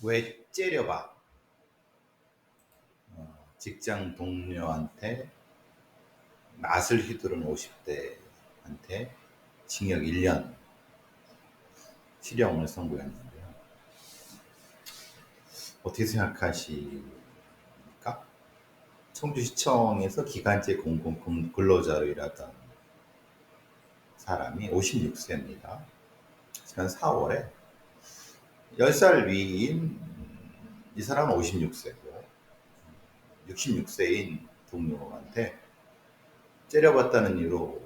왜 째려봐? 직장 동료한테 낯을 휘두른 50대한테 징역 1년 실형을 선고했는데요. 어떻게 생각하십니까? 청주시청에서 기간제 공공 근로자로 일하던 사람이 56세입니다. 지난 4월에 10살 위인 이 사람은 56세고 66세인 동료한테 째려봤다는 이유로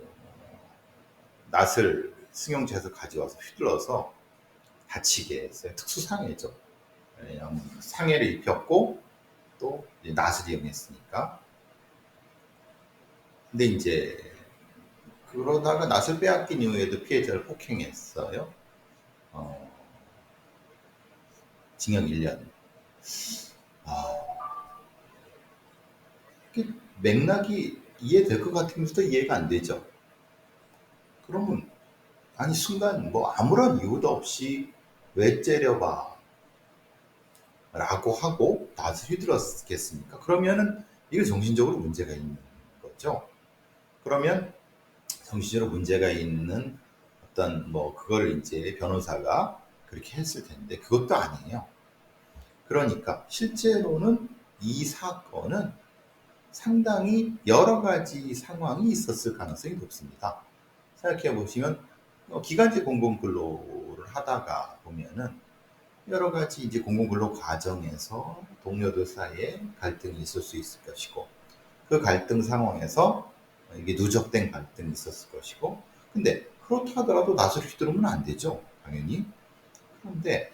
낫을 승용차에서 가져와서 휘둘러서 다치게 했어요. 특수상해죠. 왜냐하면 상해를 입혔고 또 낫을 이용했으니까. 근데 이제 그러다가 낫을 빼앗긴 이후에도 피해자를 폭행했어요. 징역 1년. 맥락이 이해될 것 같으면서도 이해가 안 되죠. 그러면 아니 순간 뭐 아무런 이유도 없이 왜 째려봐 라고 하고 낯을 휘둘렀겠습니까? 그러면은 이게 정신적으로 문제가 있는 거죠. 그러면 정신적으로 문제가 있는 어떤 뭐 그걸 이제 변호사가 그렇게 했을 텐데 그것도 아니에요. 그러니까 실제로는 이 사건은 상당히 여러 가지 상황이 있었을 가능성이 높습니다. 생각해 보시면 기간제 공공근로를 하다가 보면은 여러 가지 이제 공공근로 과정에서 동료들 사이에 갈등이 있을 수 있을 것이고 그 갈등 상황에서 이게 누적된 갈등이 있었을 것이고 근데 그렇다 하더라도 낯을 휘두르면 안 되죠. 당연히. 그런데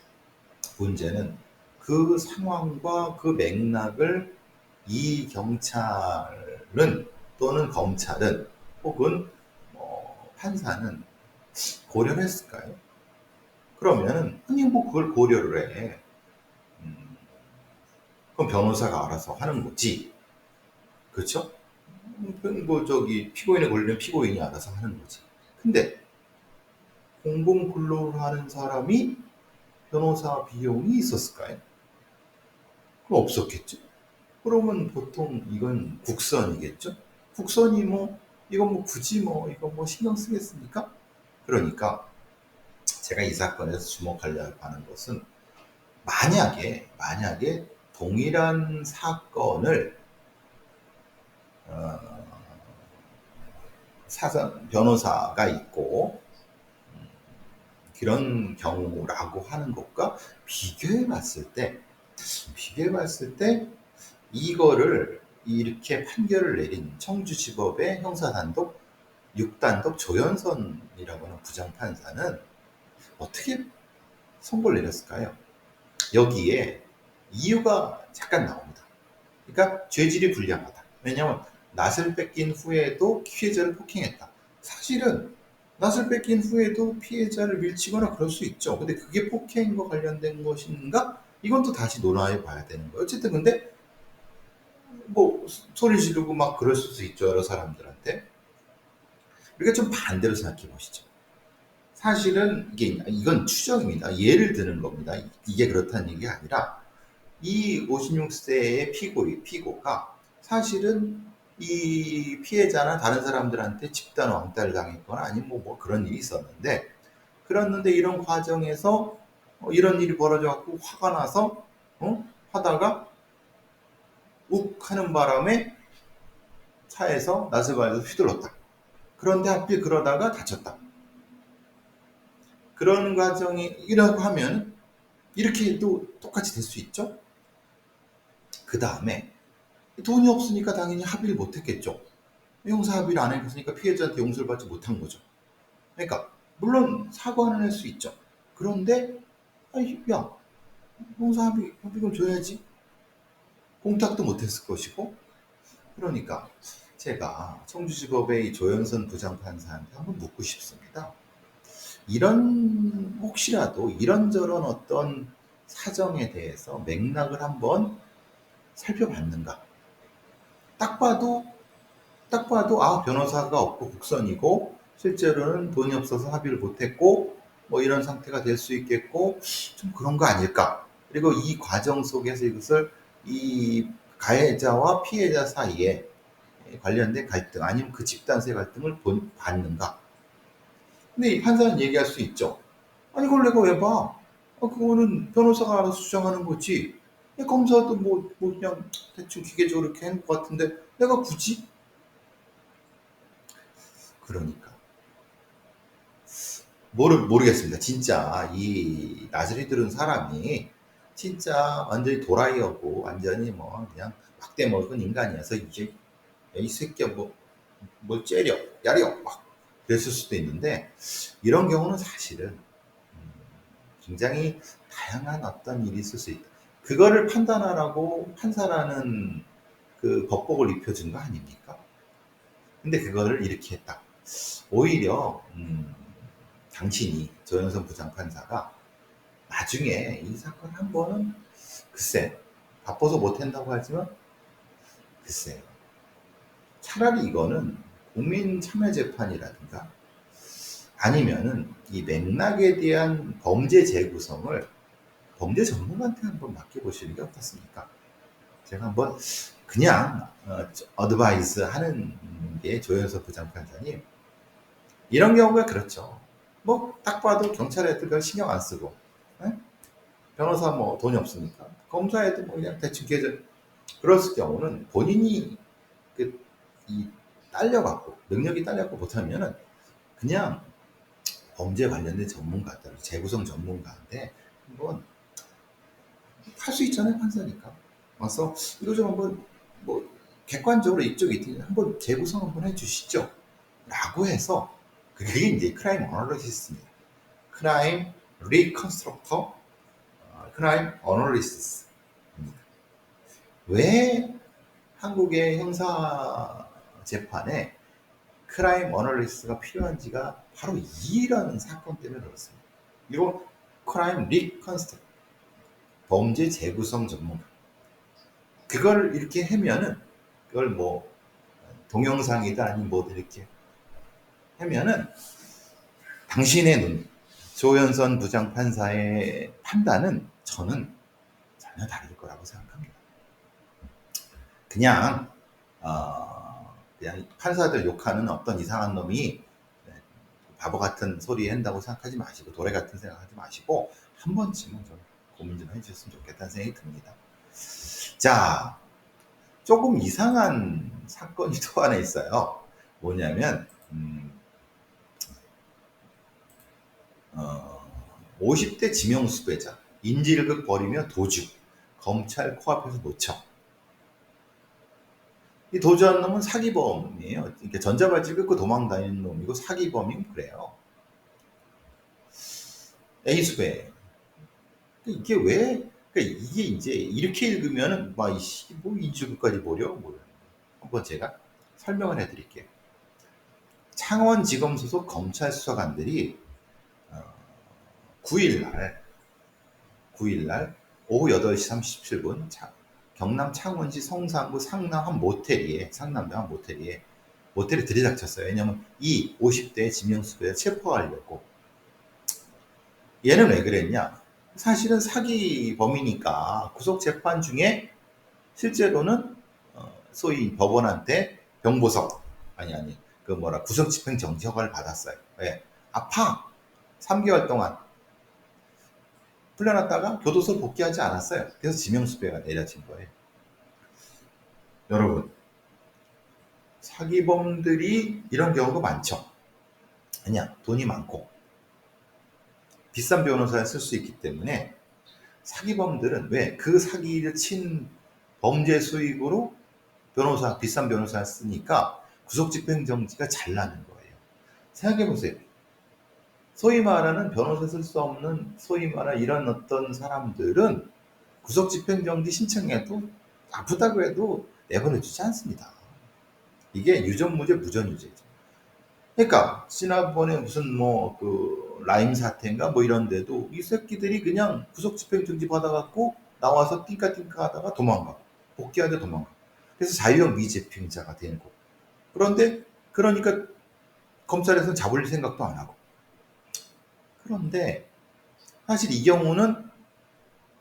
문제는 그 상황과 그 맥락을 이 경찰은 또는 검찰은 혹은 판사는 고려를 했을까요? 그러면은 아니 뭐 그걸 고려를 해. 그럼 변호사가 알아서 하는 거지. 그렇죠? 뭐 저기 피고인에 걸리면 피고인이 알아서 하는 거지. 근데 공공근로를 하는 사람이 변호사 비용이 있었을까요? 그럼 없었겠죠. 그러면 보통 이건 국선이겠죠. 국선이 뭐 이건 뭐 굳이 뭐 이건 뭐 신경 쓰겠습니까? 그러니까 제가 이 사건에서 주목하려고 하는 것은 만약에 동일한 사건을 사전 변호사가 있고 그런 경우라고 하는 것과 비교해 봤을 때 이거를 이렇게 판결을 내린 청주지법의 형사단독 6단독 조연선이라고 하는 부장판사는 어떻게 선고를 내렸을까요? 여기에 이유가 잠깐 나옵니다. 그러니까 죄질이 불량하다. 왜냐하면 낫을 뺏긴 후에도 피해자를 폭행했다. 사실은 낫을 뺏긴 후에도 피해자를 밀치거나 그럴 수 있죠. 근데 그게 폭행과 관련된 것인가? 이건 또 다시 논하해 봐야 되는 거예요. 어쨌든 근데 뭐 소리 지르고 막 그럴 수도 있죠. 여러 사람들한테. 우리가 좀 반대로 생각해 보시죠. 사실은 이건 추정입니다. 예를 드는 겁니다. 이게 그렇다는 얘기가 아니라 이 56세의 피고가 사실은 이 피해자나 다른 사람들한테 집단 왕따를 당했거나 아니면 뭐 그런 일이 있었는데 그랬는데 이런 과정에서 이런 일이 벌어져 갖고 화가 나서 하다가 욱 하는 바람에 차에서 낯을 가려서 휘둘렀다. 그런데 하필 그러다가 다쳤다. 그런 과정이라고 하면 이렇게도 똑같이 될 수 있죠. 그 다음에 돈이 없으니까 당연히 합의를 못했겠죠. 형사 합의를 안 했으니까 피해자한테 용서를 받지 못한 거죠. 그러니까 물론 사과는 할 수 있죠. 그런데 아니 야 형사 합의금 줘야지. 공탁도 못했을 것이고 그러니까 제가 청주지법의 이 조연선 부장판사한테 한번 묻고 싶습니다. 혹시라도 이런저런 어떤 사정에 대해서 맥락을 한번 살펴봤는가? 딱 봐도 아 변호사가 없고 국선이고 실제로는 돈이 없어서 합의를 못했고 뭐 이런 상태가 될 수 있겠고 좀 그런 거 아닐까 그리고 이 과정 속에서 이것을 이 가해자와 피해자 사이에 관련된 갈등 아니면 그 집단세 갈등을 받는가. 근데 이 판사는 얘기할 수 있죠. 아니 그걸 내가 왜 봐? 그거는 변호사가 알아서 수정하는 거지. 검사도 뭐 그냥 대충 기계적으로 이렇게 한 것 같은데 내가 굳이? 그러니까 모르겠습니다. 진짜 이 나즈리 들은 사람이 진짜 완전히 도라이였고 완전히 뭐 그냥 막대 먹은 인간이어서 이제 이 새끼야 뭘 째려 야려 막 그랬을 수도 있는데 이런 경우는 사실은 굉장히 다양한 어떤 일이 있을 수 있다. 그거를 판단하라고 판사라는 그 법복을 입혀준 거 아닙니까? 근데 그거를 이렇게 했다. 오히려 당신이 조현선 부장판사가 나중에 이 사건 한 번은 글쎄 바빠서 못한다고 하지만 글쎄 차라리 이거는 국민참여재판이라든가 아니면은 이 맥락에 대한 범죄 재구성을 범죄 전문가한테 한번 맡겨보시는 게 어떻습니까? 제가 한번 그냥 어드바이스 하는 게 조현석 부장판사님 이런 경우가 그렇죠. 뭐 딱 봐도 경찰 애들 별 신경 안 쓰고 에? 변호사 뭐 돈이 없으니까 검사 애들 뭐 그냥 대충 계절 그랬을 경우는 본인이 이 딸려갖고 능력이 딸려갖고 못하면은 그냥 범죄 관련된 전문가들 재구성 전문가인데 한번 할 수 있잖아요 판사니까 와서 이거 좀 한번 뭐 객관적으로 이쪽이 있으니 한번 재구성 한번 해주시죠 라고 해서 그게 이제 크라임 어널리시스입니다. 크라임 리컨스트럭터 크라임 어널리시스입니다. 왜 한국의 형사 재판에 크라임 어널리스트가 필요한지가 바로 이런 사건 때문에 그렇습니다. 이거 크라임 리컨스트럭터 범죄 재구성 전문가 그걸 이렇게 하면은 그걸 뭐 동영상이다 아니면 뭐든 이렇게 하면은 당신의 눈 조현선 부장판사의 판단은 저는 전혀 다를 거라고 생각합니다. 그냥 그냥 판사들 욕하는 어떤 이상한 놈이 바보 같은 소리 한다고 생각하지 마시고 도래 같은 생각하지 마시고 한 번쯤은 좀 고민 좀 해주셨으면 좋겠다는 생각이 듭니다. 자, 조금 이상한 사건이 또 하나 있어요. 뭐냐면 50대 지명수배자 인질극 벌이며 도주 검찰 코앞에서 노청 이 도주한 놈은 사기범이에요. 이렇게 전자발찌 끊고 도망다니는 놈이고 사기범이고 그래요. A수배 이게 왜 그러니까 이게 이제 이렇게 읽으면은 뭐 인질극까지 벌여 뭐 한번 제가 설명을 해드릴게요. 창원지검 소속 검찰 수사관들이 9일 날 오후 8시 37분 경남 창원시 성산구 상남 한 모텔에 모텔에 들이닥쳤어요. 왜냐면 이 50대 지명수배를 체포하려고. 얘는 왜 그랬냐? 사실은 사기범이니까 구속재판 중에 실제로는 소위 법원한테 병보석 구속집행정지 허가를 받았어요. 왜? 아파 3개월 동안 풀려났다가 교도소 복귀하지 않았어요. 그래서 지명수배가 내려진 거예요. 여러분 사기범들이 이런 경우가 많죠. 왜냐? 돈이 많고 비싼 변호사를 쓸 수 있기 때문에 사기범들은 왜? 그 사기를 친 범죄 수익으로 비싼 변호사를 쓰니까 구속집행정지가 잘 나는 거예요. 생각해보세요. 소위 말하는 변호사 쓸 수 없는 소위 말하는 이런 어떤 사람들은 구속집행정지 신청해도 아프다고 해도 내보내주지 않습니다. 이게 유전무죄 무전유죄죠. 그러니까 지난번에 무슨 라임 사태인가 이런 데도 이 새끼들이 그냥 구속집행정지 받아갖고 나와서 띵까띵까 하다가 도망가고 복귀하다 도망가고 그래서 자유형 미집행자가 되는 거고 그런데 그러니까 검찰에서는 잡을 생각도 안 하고 그런데 사실 이 경우는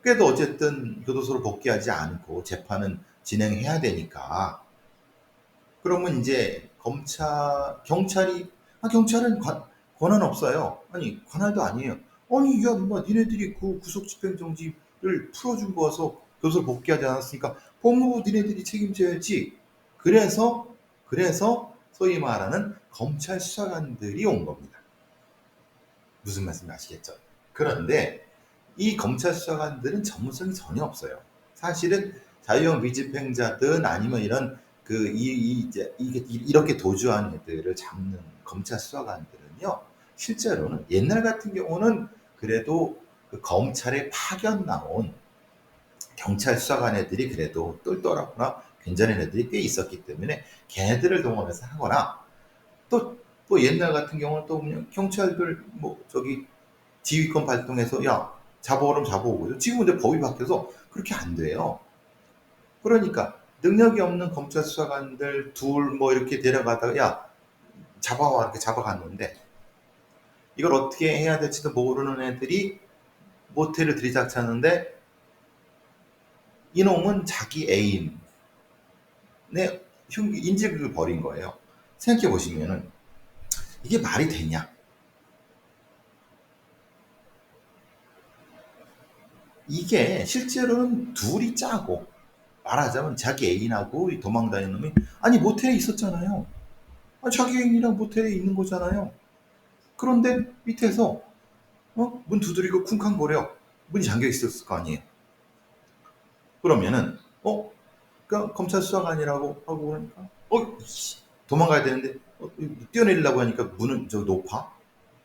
그래도 어쨌든 교도소로 복귀하지 않고 재판은 진행해야 되니까 그러면 이제 경찰은 권한 없어요. 아니, 관할도 아니에요. 아니, 야, 뭐, 니네들이 그 구속집행정지를 풀어준 거서 교도소로 복귀하지 않았으니까 법무부 니네들이 책임져야지. 그래서, 그래서 소위 말하는 검찰 수사관들이 온 겁니다. 무슨 말씀인지 아시겠죠? 그런데 이 검찰 수사관들은 전문성이 전혀 없어요. 사실은 자유형 미집행자든 아니면 이런 이제 이렇게 도주한 애들을 잡는 검찰 수사관들은요, 실제로는 옛날 같은 경우는 그래도 그 검찰에 파견 나온 경찰 수사관 애들이 그래도 똘똘하거나 괜찮은 애들이 꽤 있었기 때문에 걔네들을 동원해서 하거나 또 옛날 같은 경우는 또 그냥 경찰들 뭐 저기 지휘권 발동해서 야 잡아오면 잡아오고요. 지금은 이제 법이 바뀌어서 그렇게 안 돼요. 그러니까 능력이 없는 검찰 수사관들 둘 뭐 이렇게 데려가다가 야 잡아와 이렇게 잡아갔는데 이걸 어떻게 해야 될지도 모르는 애들이 모텔을 들이닥쳤는데 이놈은 자기 애인의 인질극을 벌인 거예요. 생각해 보시면은 이게 말이 되냐? 이게 실제로는 둘이 짜고 말하자면 자기 애인하고 도망다니는 놈이 아니 모텔에 있었잖아요. 아니, 자기 애인이랑 모텔에 있는 거잖아요. 그런데 밑에서 문 두드리고 쿵쾅거려 문이 잠겨 있었을 거 아니에요. 그러면은 그러니까 검찰 수사관이라고 하고 그러니까 도망가야 되는데 뛰어내리려고 하니까 문은 저 높아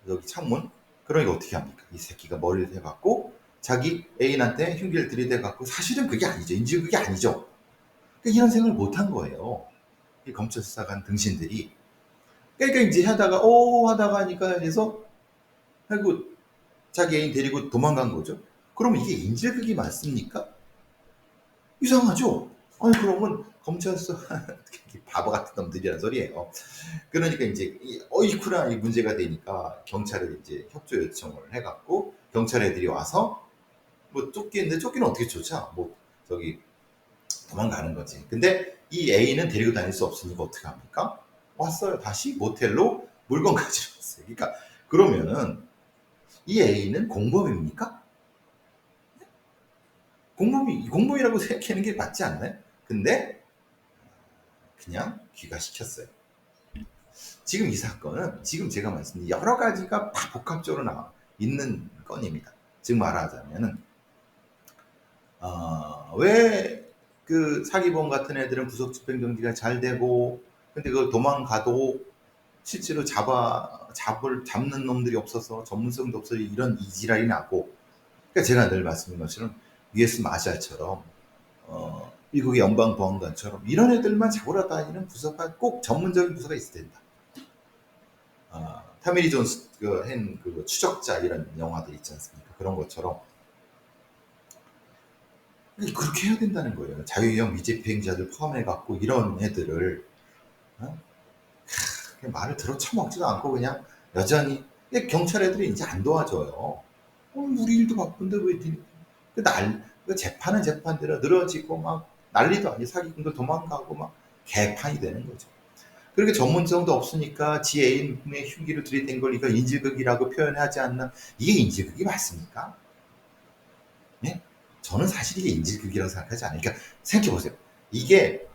여기 창문. 그러니까 어떻게 합니까? 이 새끼가 머리를 대갖고 자기 애인한테 흉기를 들이대갖고 사실은 그게 아니죠. 인지 그게 아니죠. 그러니까 이런 생각을 못한 거예요. 이 검찰 수사관 등신들이. 그러니까 이제 하다가 하니까 해서 하고 자기 애인 데리고 도망간 거죠. 그럼 이게 인질극이 맞습니까? 이상하죠? 아니, 그러면 검찰 수사관, 바보 같은 놈들이란 소리예요. 그러니까 이제, 어이쿠라, 이 문제가 되니까 경찰에 이제 협조 요청을 해갖고 경찰 애들이 와서 뭐 쫓기는데 쫓기는 어떻게 쫓아? 뭐, 저기, 도망가는 거지. 근데 이 A는 데리고 다닐 수 없으니까 어떻게 합니까? 왔어요. 다시 모텔로 물건 가지러 왔어요. 그러니까 그러면은 이 A는 공범입니까? 공범이라고 생각하는 게 맞지 않나요? 근데 그냥 귀가시켰어요. 지금 이 사건은 지금 제가 말씀드린 여러 가지가 다 복합적으로 나와 있는 건입니다. 즉 말하자면은 왜 그 사기범 같은 애들은 구속집행정지가 잘 되고 근데 그걸 도망가도 실제로 잡는 놈들이 없어서 전문성도 없어서 이런 이지랄이 나고 그러니까 제가 늘 말씀드린 것처럼 US 마샬처럼 미국의 연방보안관처럼 이런 애들만 잡으러 다니는 부서가 꼭 전문적인 부서가 있어야 된다. 타미리 존스 그 추적자 이런 영화들 있지 않습니까? 그런 것처럼 그렇게 해야 된다는 거예요. 자유형 미집행자들 포함해갖고 이런 애들을 그냥 말을 들어 처먹지도 않고 그냥 여전히 경찰 애들이 이제 안 도와줘요. 우리 일도 바쁜데 왜 재판은 재판대로 늘어지고 막 난리도 아니 사기꾼도 도망가고 막 개판이 되는 거죠. 그렇게 전문성도 없으니까 지 애인의 흉기를 들이댄 걸 이거 인질극이라고 표현하지 않나? 이게 인질극이 맞습니까? 예? 저는 사실 이게 인질극이라고 생각하지 않아요. 그러니까 생각해보세요. 이게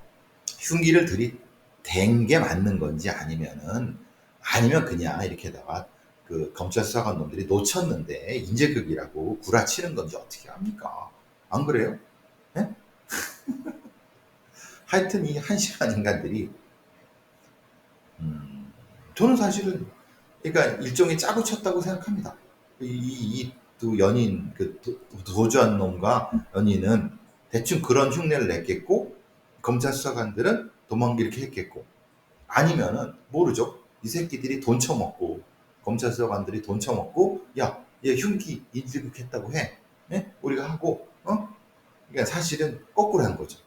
흉기를 들이댄 게 맞는 건지 아니면 그냥 이렇게다가 그 검찰 수사관 놈들이 놓쳤는데 인질극이라고 구라치는 건지 어떻게 합니까? 안 그래요? 예? 하여튼 이 한심한 인간들이 저는 사실은 그러니까 일종의 짜고 쳤다고 생각합니다. 이 두 연인 도주한 놈과 연인은 대충 그런 흉내를 냈겠고 검찰 수사관들은 도망가 이렇게 했겠고 아니면은 모르죠. 이 새끼들이 돈 쳐먹고 검찰 수사관들이 돈 쳐먹고 얘 흉기 인질극했다고 해. 예? 우리가 하고 그러니까 사실은 거꾸로 한 거죠.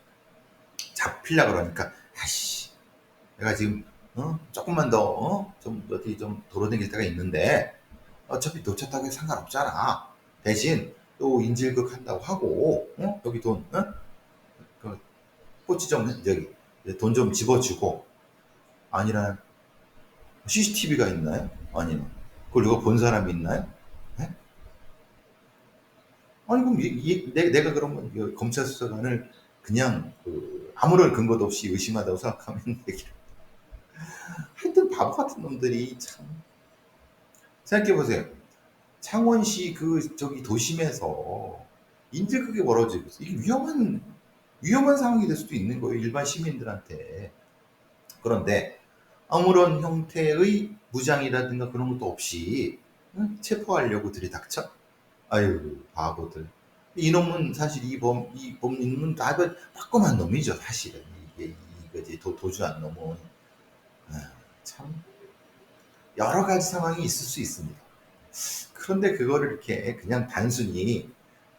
잡히려 그러니까 아씨 내가 지금 조금만 더 좀 어디 좀 돌아다닐 때가 있는데 어차피 놓쳤다고 해서 상관없잖아. 대신 또 인질극 한다고 하고, 여기 돈, 그 꼬치 좀 저기 돈 좀 집어주고, 아니라 CCTV가 있나요? 아니면 그걸 누가 본 사람이 있나요? 예? 아니 그럼 내가 그러면 검찰 수사관을 그냥 아무런 근거도 없이 의심하다고 생각하면 되겠. 하여튼 바보 같은 놈들이 참. 생각해 보세요. 창원시 그 저기 도심에서 인질극이 벌어지고 있어. 이게 위험한 상황이 될 수도 있는 거예요. 일반 시민들한테. 그런데 아무런 형태의 무장이라든가 그런 것도 없이 체포하려고 들이닥쳐? 아유, 바보들. 이놈은 사실 이 범인은 다 빠끔한 놈이죠, 사실은. 이거지, 도주한 놈은. 아, 참, 여러 가지 상황이 있을 수 있습니다. 그런데 그거를 이렇게 그냥 단순히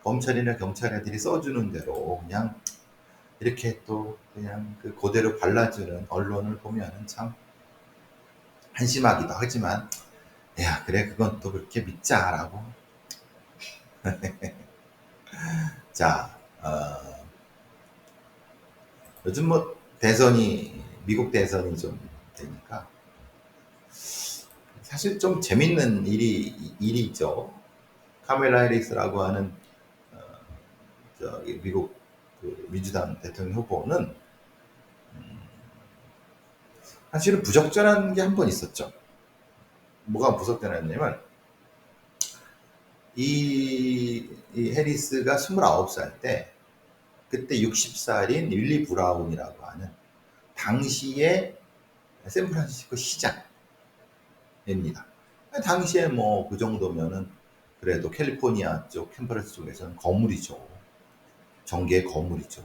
검찰이나 경찰애들이 써주는 대로 그냥 이렇게 또 그냥 그대로 발라주는 언론을 보면은 참 한심하기도 하지만, 야, 그래, 그건 또 그렇게 믿자라고. 자, 요즘 뭐 미국 대선이 좀 되니까 사실 좀 재밌는 일이죠. 카멜라 해리스라고 하는 저기 미국 민주당 대통령 후보는 사실은 부적절한 게 한 번 있었죠. 뭐가 부적절했냐면 이 해리스가 29살 때 그때 60살인 윌리 브라운이라고 하는 당시의 샌프란시스코 시장입니다. 당시에 뭐 그 정도면은 그래도 캘리포니아 쪽 캠퍼스 쪽에서는 거물이죠. 정계의 거물이죠.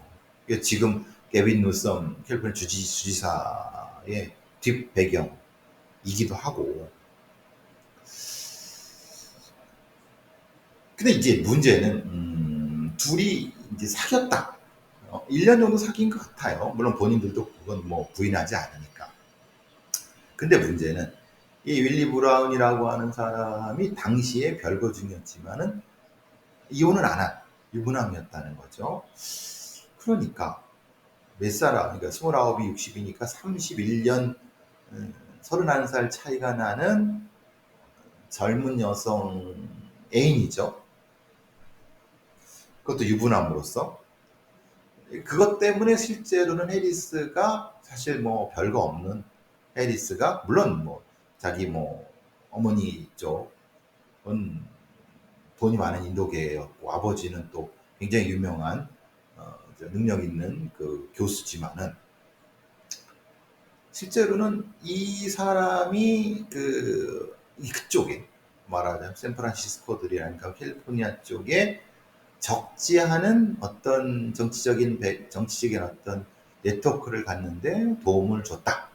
지금 게빈 누섬 캘리포니아 주지사의 뒷 배경이기도 하고. 근데 이제 문제는 둘이 이제 사귀었다. 1년 정도 사귄 것 같아요. 물론 본인들도 그건 뭐 부인하지 않으니까. 근데 문제는 이 윌리 브라운이라고 하는 사람이 당시에 별거 중이었지만은 이혼을 안 한 유부남이었다는 거죠. 그러니까 몇 사람, 그러니까 29이 60이니까 31년, 31살 차이가 나는 젊은 여성 애인이죠. 그것도 유부남으로서. 그것 때문에 실제로는 해리스가 사실 뭐 별거 없는 해리스가 물론 뭐 자기 뭐 어머니 쪽은 돈이 많은 인도계였고 아버지는 또 굉장히 유명한 능력 있는 그 교수지만은 실제로는 이 사람이 그쪽에 말하자면 샌프란시스코들이라니까 캘리포니아 쪽에 적지 않은 어떤 정치적인 어떤 네트워크를 갖는데 도움을 줬다.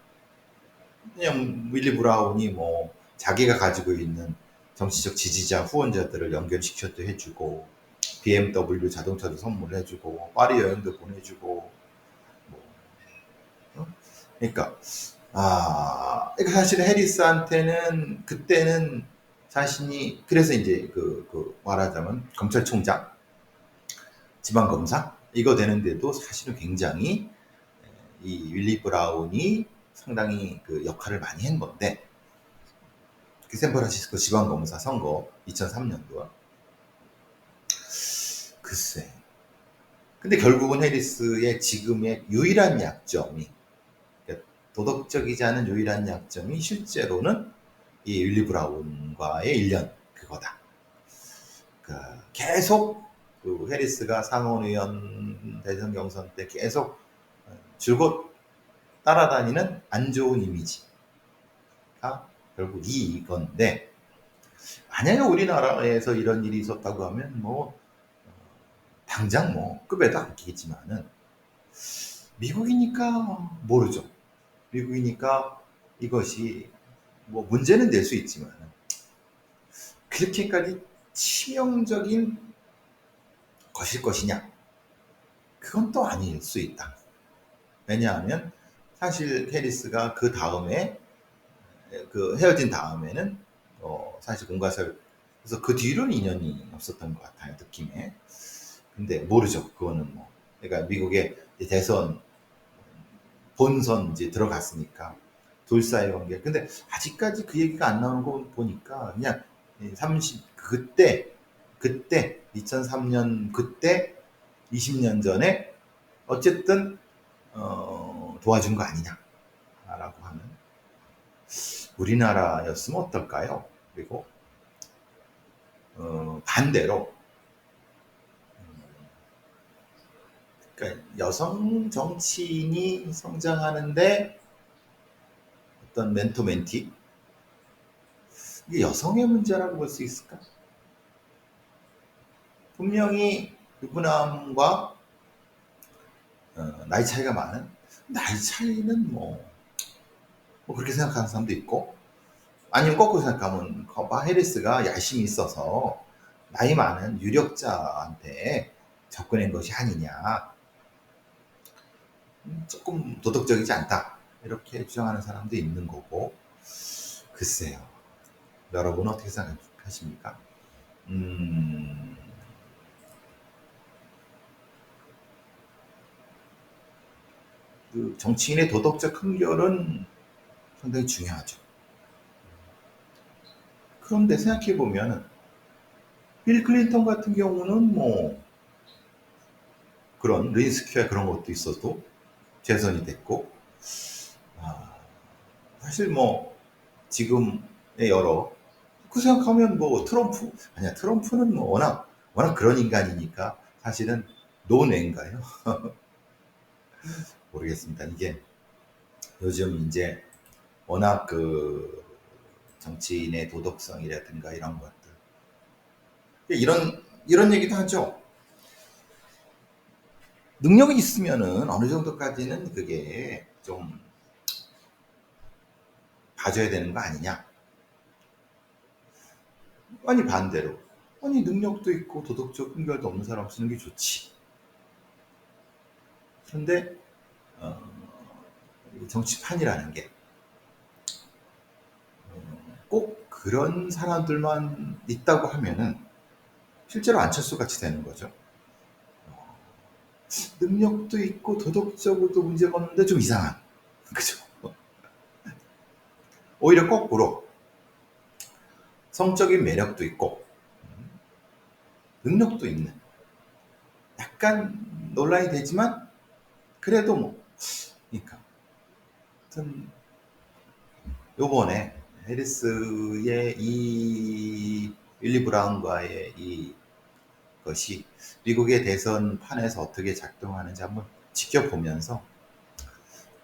그냥 윌리 브라운이 뭐 자기가 가지고 있는 정치적 지지자 후원자들을 연결시켜도 해주고 BMW 자동차도 선물해주고 파리 여행도 보내주고 뭐, 그러니까 그러니까 사실 해리스한테는 그때는 자신이 그래서 이제 말하자면 검찰총장, 지방검사 이거 되는데도 사실은 굉장히 이 윌리 브라운이 상당히 그 역할을 많이 한 건데 샌프란시스코 지방검사 선거 2003년도 글쎄. 근데 결국은 해리스의 지금의 유일한 약점이 그러니까 도덕적이지 않은 유일한 약점이 실제로는 이 윌리 브라운과의 1년 그거다. 계속 해리스가 상원 의원 대선 경선 때 계속 줄곧 따라다니는 안 좋은 이미지가 결국 이건데 만약에 우리나라에서 이런 일이 있었다고 하면 뭐 당장 뭐 급에도 안 끼겠지만은 미국이니까 모르죠. 미국이니까 이것이 뭐 문제는 될 수 있지만 그렇게까지 치명적인 것일 것이냐? 그건 또 아닐 수 있다. 왜냐하면 사실 해리스가 그 다음에 헤어진 다음에는 사실 공과사를 그래서 그 뒤로는 인연이 없었던 것 같아요, 느낌에. 근데 모르죠. 그거는 뭐. 그러니까 미국의 대선 본선 이제 들어갔으니까 둘 사이 관계. 근데 아직까지 그 얘기가 안 나오는 거 보니까 그냥 그때 2003년 그때 20년 전에 어쨌든 도와준 거 아니냐라고 하는 우리나라였으면 어떨까요? 그리고 반대로 그러니까 여성 정치인이 성장하는데 어떤 멘토 멘티 이게 여성의 문제라고 볼 수 있을까? 분명히 유부남과 나이 차이가 많은 나이 차이는 뭐 그렇게 생각하는 사람도 있고 아니면 거꾸로 생각하면 커바 해리스가 야심이 있어서 나이 많은 유력자한테 접근한 것이 아니냐 조금 도덕적이지 않다 이렇게 주장하는 사람도 있는 거고 글쎄요 여러분은 어떻게 생각하십니까? 음, 그 정치인의 도덕적 흥결은 상당히 중요하죠. 그런데 생각해 보면 빌 클린턴 같은 경우는 뭐 그런 리스크야 그런 것도 있어도 재선이 됐고 아, 사실 뭐 지금의 여러 그 생각하면 뭐 트럼프 아니야 트럼프는 뭐 워낙 그런 인간이니까 사실은 노네인가요? 모르겠습니다. 이게 요즘 이제 워낙 그 정치인의 도덕성이라든가 이런 것들 이런 얘기도 하죠. 능력이 있으면은 어느 정도까지는 그게 좀 봐줘야 되는 거 아니냐? 아니 반대로 아니 능력도 있고 도덕적 분별도 없는 사람 쓰는 게 좋지. 그런데 어, 정치판이라는 게 꼭 그런 사람들만 있다고 하면은 실제로 안철수 같이 되는 거죠. 능력도 있고 도덕적으로도 문제가 없는데 좀 이상한. 그죠? 오히려 거꾸로 성적인 매력도 있고 능력도 있는 약간 논란이 되지만 그래도 뭐 그러니까 하여튼 요번에 해리스의 이 윌리 브라운과의 이 것이 미국의 대선 판에서 어떻게 작동하는지 한번 지켜보면서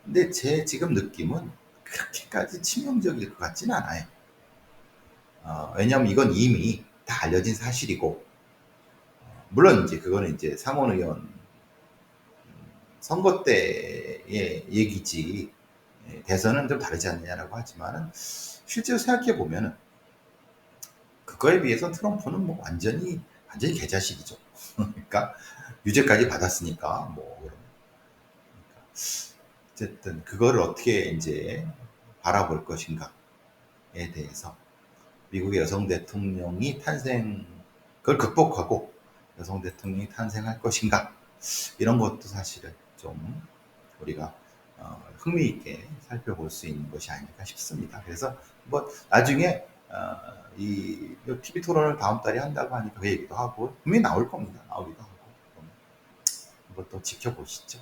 근데 제 지금 느낌은 그렇게까지 치명적일 것 같지는 않아요. 왜냐하면 이건 이미 다 알려진 사실이고 물론 이제 그거는 이제 상원 의원 선거 때의 얘기지 대선은 좀 다르지 않느냐라고 하지만은 실제로 생각해 보면은 그거에 비해서 트럼프는 뭐 완전히 개자식이죠. 그러니까 유죄까지 받았으니까 뭐 어쨌든 그거를 어떻게 이제 바라볼 것인가에 대해서 미국의 여성 대통령이 그걸 극복하고 여성 대통령이 탄생할 것인가 이런 것도 사실은 좀 우리가 흥미있게 살펴볼 수 있는 것이 아닐까 싶습니다. 그래서 뭐 나중에 이 TV 토론을 다음 달에 한다고 하니까 그 얘기도 하고 분명히 나올 겁니다. 나오기도 하고 한번 또 지켜보시죠.